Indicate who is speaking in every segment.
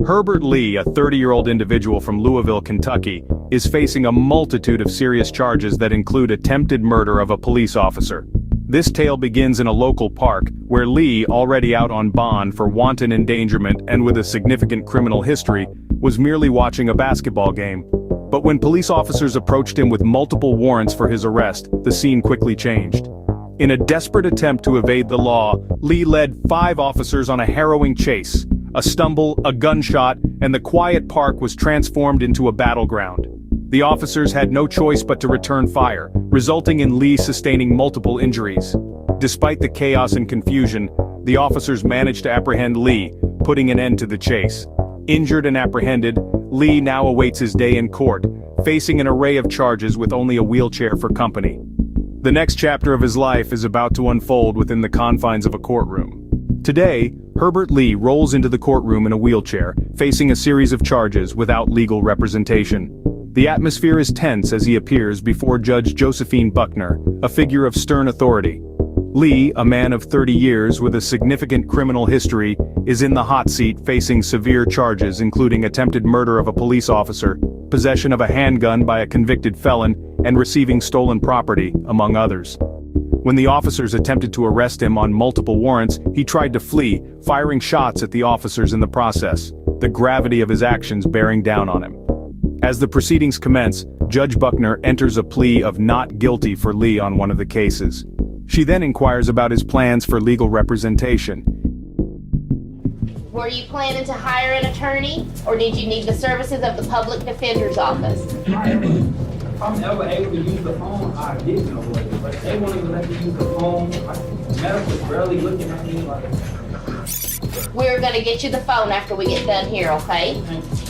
Speaker 1: Herbert Lee, a 30-year-old individual from Louisville, Kentucky, is facing a multitude of serious charges that include attempted murder of a police officer. This tale begins in a local park, where Lee, already out on bond for wanton endangerment and with a significant criminal history, was merely watching a basketball game. But when police officers approached him with multiple warrants for his arrest, the scene quickly changed. In a desperate attempt to evade the law, Lee led 5 officers on a harrowing chase. A stumble, a gunshot, and the quiet park was transformed into a battleground. The officers had no choice but to return fire, resulting in Lee sustaining multiple injuries. Despite the chaos and confusion, the officers managed to apprehend Lee, putting an end to the chase. Injured and apprehended, Lee now awaits his day in court, facing an array of charges with only a wheelchair for company. The next chapter of his life is about to unfold within the confines of a courtroom. Today, Herbert Lee rolls into the courtroom in a wheelchair, facing a series of charges without legal representation. The atmosphere is tense as he appears before Judge Josephine Buckner, a figure of stern authority. Lee, a man of 30 years with a significant criminal history, is in the hot seat facing severe charges including attempted murder of a police officer, possession of a handgun by a convicted felon, and receiving stolen property, among others. When the officers attempted to arrest him on multiple warrants, he tried to flee, firing shots at the officers in the process, the gravity of his actions bearing down on him. As the proceedings commence, Judge Buckner enters a plea of not guilty for Lee on one of the cases. She then inquires about his plans for legal representation.
Speaker 2: Were you planning to hire an attorney, or did you need the services of the public defender's office?
Speaker 3: If I'm ever able to use the phone, I did know it, but they won't even let me use the phone. Medical's barely looking at me like.
Speaker 2: We're gonna get you the phone after we get done here, okay?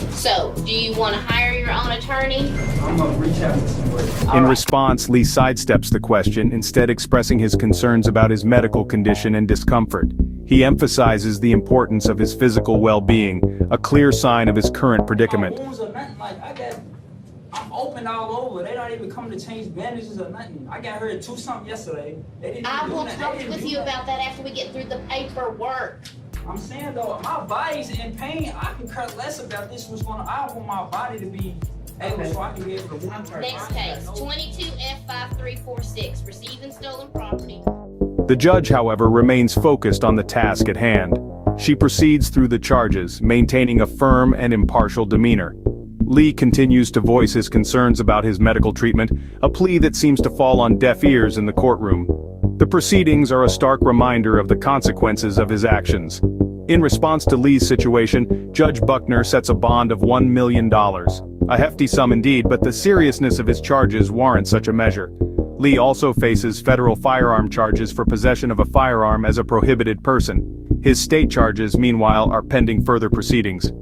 Speaker 2: So, do you want to hire your own attorney?
Speaker 3: I'm gonna reach out to somebody.
Speaker 1: In response, Lee sidesteps the question, instead expressing his concerns about his medical condition and discomfort. He emphasizes the importance of his physical well-being, a clear sign of his current predicament.
Speaker 3: I'm open all over. They don't even come to change bandages or nothing. I got hurt 2-something yesterday.
Speaker 2: I will talk with you about that after we get through the paperwork.
Speaker 3: I'm saying though, my body's in pain. I can care less about this. I want my body to be able so I can be able to work.
Speaker 2: Next case, 22F5346, receiving stolen property.
Speaker 1: The judge, however, remains focused on the task at hand. She proceeds through the charges, maintaining a firm and impartial demeanor. Lee continues to voice his concerns about his medical treatment, a plea that seems to fall on deaf ears in the courtroom. The proceedings are a stark reminder of the consequences of his actions. In response to Lee's situation, Judge Buckner sets a bond of $1 million. A hefty sum indeed, but the seriousness of his charges warrants such a measure. Lee also faces federal firearm charges for possession of a firearm as a prohibited person. His state charges, meanwhile, are pending further proceedings.